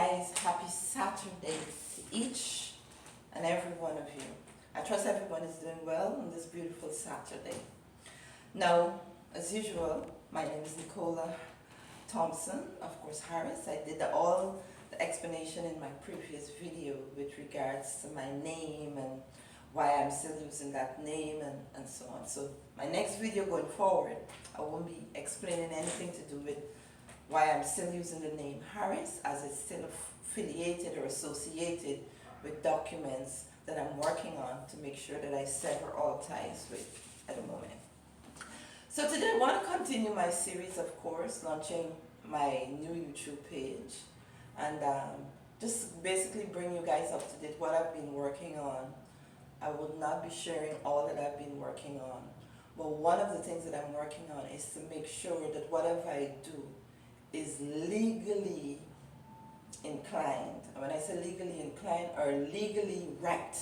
guys, happy Saturday to each and every one of you. I trust everyone is doing well on this beautiful Saturday. Now, as usual, my name is Nicola Thompson, of course Harris. I did all the explanation in my previous video with regards to my name and why I'm still using that name and so on. So my next video going forward, I won't be explaining anything to do with why I'm still using the name Harris, as it's still affiliated or associated with documents that I'm working on to make sure that I sever all ties with at the moment. So today I want to continue my series, of course, launching my new YouTube page and just basically bring you guys up to date what I've been working on. I will not be sharing all that I've been working on, but one of the things that I'm working on is to make sure that whatever I do is legally inclined. And when I say legally inclined, or legally right.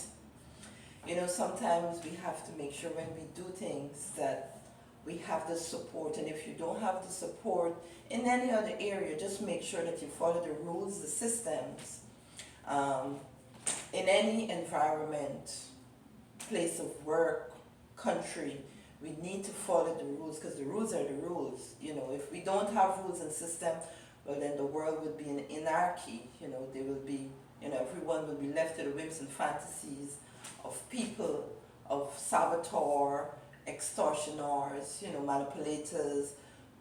You know, sometimes we have to make sure when we do things that we have the support, and if you don't have the support in any other area, just make sure that you follow the rules, the systems, in any environment, place of work, country. We need to follow the rules, because the rules are the rules. You know, if we don't have rules and system, well, then the world would be in anarchy. You know, there will be, you know, everyone will be left to the whims and fantasies of people, of saboteur, extortioners, you know, manipulators.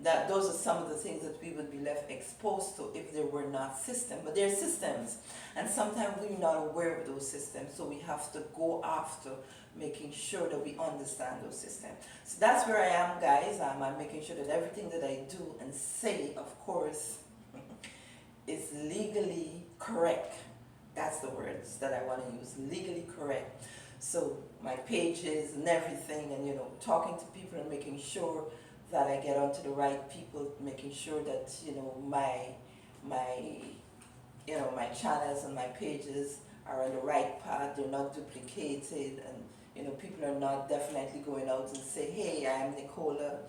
That those are some of the things that we would be left exposed to if there were not systems. But there are systems, and sometimes we're not aware of those systems, so we have to go after making sure that we understand those systems. So that's where I am, guys. I'm making sure that everything that I do and say, of course, is legally correct. That's the words that I want to use, legally correct. So my pages and everything, and, you know, talking to people and making sure that I get onto the right people, making sure that, you know, my channels and my pages are on the right path, they're not duplicated, and, you know, people are not definitely going out and say, hey, I am Nicola,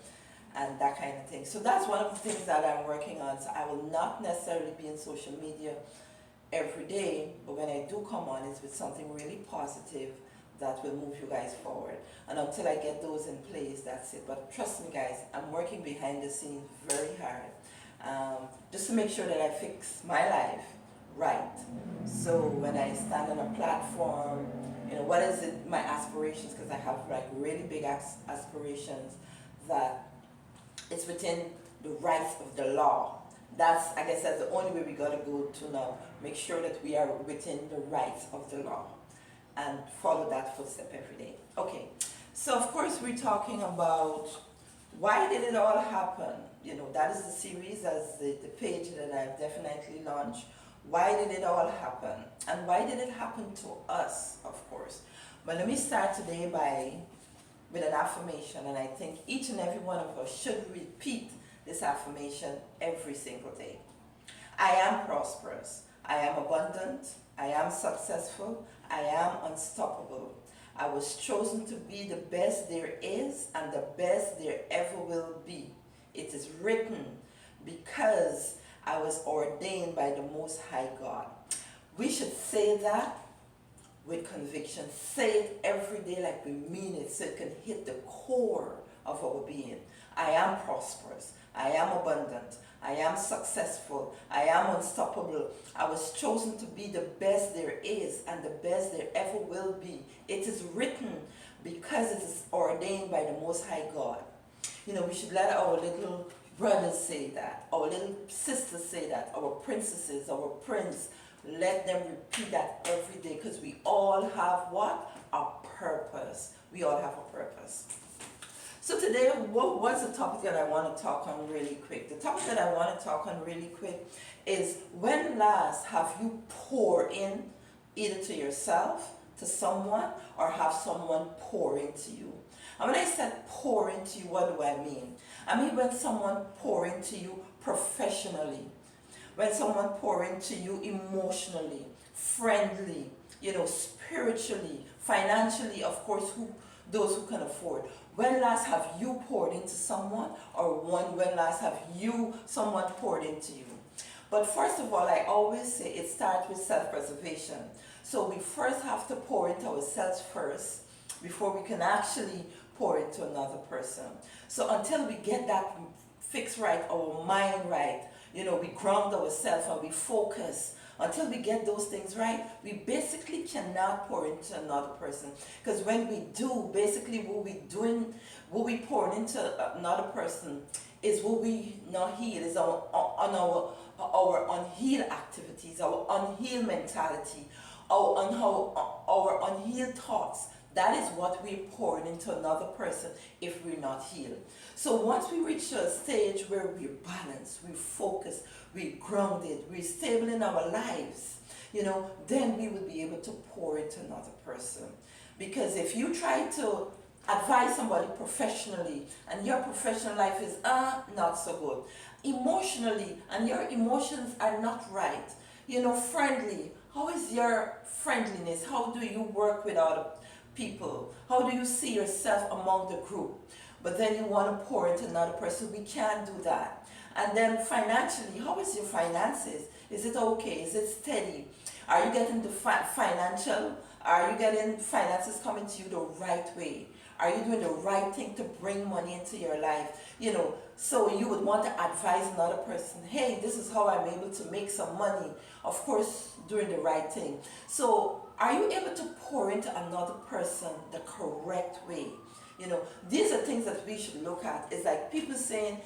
and that kind of thing. So that's one of the things that I'm working on. So I will not necessarily be in social media every day, but when I do come on, it's with something really positive that will move you guys forward. And until I get those in place, that's it. But trust me, guys, I'm working behind the scenes very hard, just to make sure that I fix my life right. So when I stand on a platform, you know, what is it, my aspirations, because I have like really big aspirations, that it's within the rights of the law. That's, I guess that's the only way we got to go to now. Make sure that we are within the rights of the law and follow that footstep every day. Okay, so of course we're talking about why did it all happen? You know, that is the series, as the page that I've definitely launched. Why did it all happen? And why did it happen to us, of course? But let me start today with an affirmation, and I think each and every one of us should repeat this affirmation every single day. I am prosperous. I am abundant. I am successful. I am unstoppable. I was chosen to be the best there is and the best there ever will be. It is written, because I was ordained by the Most High God. We should say that with conviction. Say it every day like we mean it, so it can hit the core of our being. I am prosperous. I am abundant. I am successful. I am unstoppable. I was chosen to be the best there is and the best there ever will be. It is written, because it is ordained by the Most High God. You know, we should let our little brothers say that, our little sisters say that, our princesses, our prince, let them repeat that every day, because we all have what? A purpose. We all have a purpose. So today, what's the topic that I want to talk on really quick? The topic that I want to talk on really quick is, when last have you poured in either to yourself, to someone, or have someone pour into you? And when I said pour into you, what do I mean? I mean when someone pour into you professionally, when someone pour into you emotionally, friendly, you know, spiritually, financially, of course, those who can afford. When last have you poured into someone, or when last have someone poured into you? But first of all, I always say it starts with self-preservation. So we first have to pour into ourselves first before we can actually pour into another person. So until we get that fixed right, our mind right, we ground ourselves and we focus. Until we get those things right, we basically cannot pour into another person. Because when we do, basically what we pour into another person is what we not heal, is our unhealed activities, our unhealed mentality, our unhealed thoughts. That is what we're pouring into another person if we're not healed. So once we reach a stage where we're balanced, we're focused, we're grounded, we're stable in our lives, then we will be able to pour into another person. Because if you try to advise somebody professionally and your professional life is not so good, emotionally, and your emotions are not right, friendly, how is your friendliness? How do you work with other people? How do you see yourself among the group? But then you want to pour into another person. We can't do that. And then financially, how is your finances? Is it okay? Is it steady? Are you getting the financial? Are you getting finances coming to you the right way? Are you doing the right thing to bring money into your life? So you would want to advise another person, hey, this is how I'm able to make some money. Of course, doing the right thing. So are you able to pour into another person the correct way? These are things that we should look at. It's like people saying,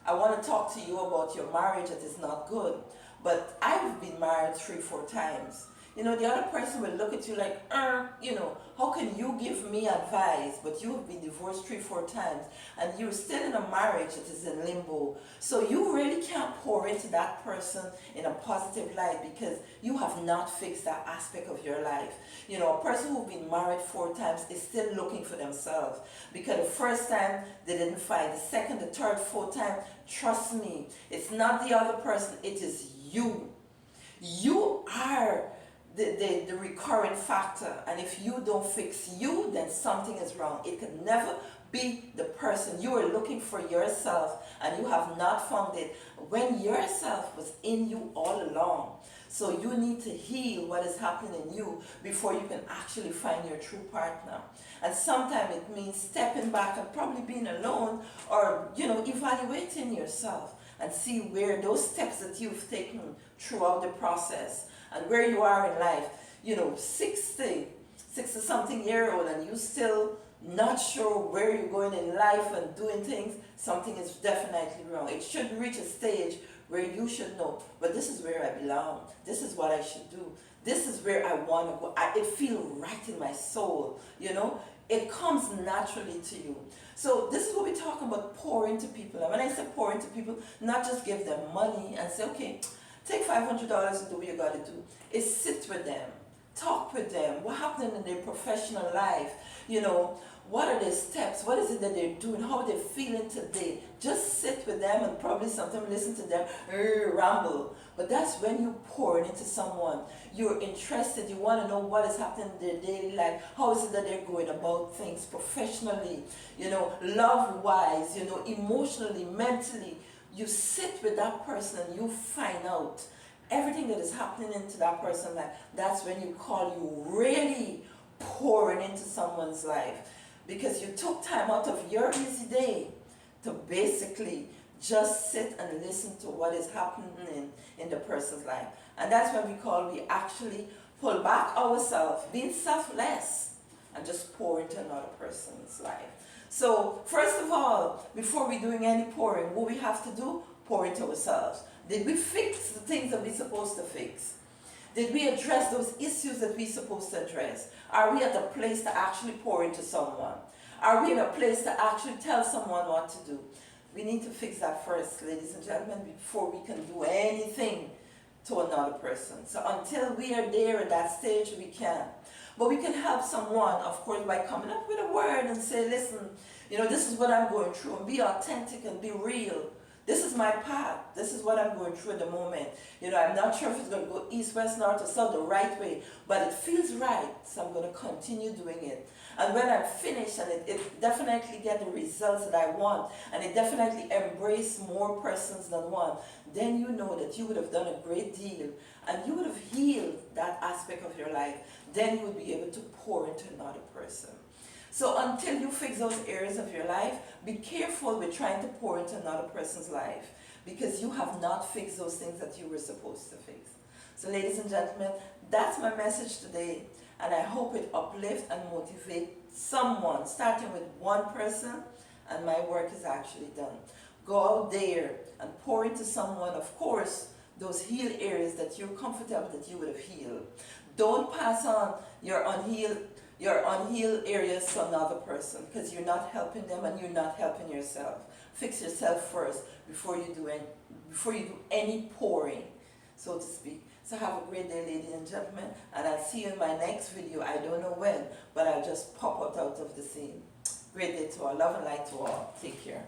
I want to talk to you about your marriage that is not good. But I've been married 3-4 times. The other person will look at you like, how can you give me advice? But you have been divorced 3-4 times and you're still in a marriage that is in limbo. So you really can't pour into that person in a positive light because you have not fixed that aspect of your life. A person who's been married 4 times is still looking for themselves because the first time they didn't find, the second, the third, fourth time, trust me, it's not the other person, it is you. You are the recurrent factor, and if you don't fix you, then something is wrong. It could never be the person. You are looking for yourself and you have not found it when yourself was in you all along. So you need to heal what is happening in you before you can actually find your true partner. And sometimes it means stepping back and probably being alone, or evaluating yourself and see where those steps that you've taken throughout the process and where you are in life. 60 something year old and you still not sure where you're going in life and doing things, something is definitely wrong. It should reach a stage where you should know, but this is where I belong. This is what I should do. This is where I want to go. It feels right in my soul, It comes naturally to you. So this is what we talk about, pour into people. And when I say pour into people, not just give them money and say, okay, take $500 and do what you got to do. It's sit with them. Talk with them. What happened in their professional life? What are their steps? What is it that they're doing? How are they feeling today? Just sit with them and probably sometimes listen to them ramble. But that's when you pour into someone. You're interested. You want to know what is happening in their daily life. How is it that they're going about things professionally? Love-wise, emotionally, mentally. You sit with that person and you find out everything that is happening into that person's life. That's when you call you really pouring into someone's life, because you took time out of your busy day to basically just sit and listen to what is happening in the person's life. And that's when we actually pull back ourselves, being selfless, and just pour into another person's life. So first of all, before we're doing any pouring, what we have to do, pour into ourselves. Did we fix the things that we're supposed to fix? Did we address those issues that we're supposed to address? Are we at a place to actually pour into someone? Are we in a place to actually tell someone what to do? We need to fix that first, ladies and gentlemen, before we can do anything to another person. So until we are there at that stage, we can't. But we can help someone, of course, by coming up with a word and say, listen, this is what I'm going through, and be authentic and be real. This is my path. This is what I'm going through at the moment. You know, I'm not sure if it's going to go east, west, north, or south the right way, but it feels right, so I'm going to continue doing it. And when I'm finished and it definitely get the results that I want, and it definitely embrace more persons than one, then you know that you would have done a great deal, and you would have healed that aspect of your life. Then you would be able to pour into another person. So until you fix those areas of your life, be careful with trying to pour into another person's life, because you have not fixed those things that you were supposed to fix. So ladies and gentlemen, that's my message today, and I hope it uplifts and motivates someone, starting with one person, and my work is actually done. Go out there and pour into someone, of course, those healed areas that you're comfortable that you would have healed. Don't pass on your unhealed areas to another person, because you're not helping them and you're not helping yourself. Fix yourself first before you do any pouring, so to speak. So have a great day, ladies and gentlemen, and I'll see you in my next video. I don't know when, but I'll just pop out of the scene. Great day to all. Love and light to all. Take care.